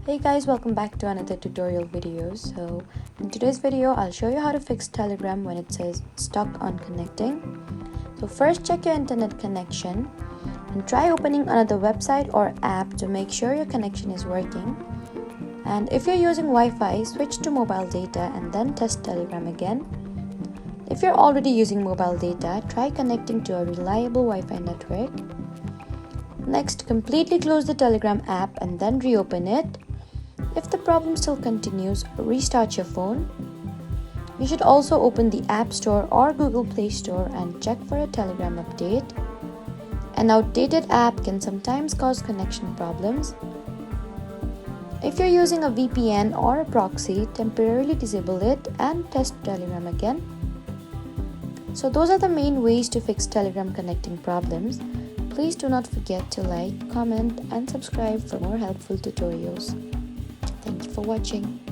Hey guys, welcome back to another tutorial video. So in today's video I'll show you how to fix Telegram when it says stuck on connecting. So first, check your internet connection and try opening another website or app to make sure your connection is working. And if you're using Wi-Fi, switch to mobile data and then test Telegram again. If you're already using mobile data, try connecting to a reliable Wi-Fi network. Next, completely close the Telegram app and then reopen it. If the problem still continues, restart your phone. You should also open the App Store or Google Play Store and check for a Telegram update. An outdated app can sometimes cause connection problems. If you're using a VPN or a proxy, temporarily disable it and test Telegram again. So those are the main ways to fix Telegram connecting problems. Please do not forget to like, comment and subscribe for more helpful tutorials. Thank you for watching.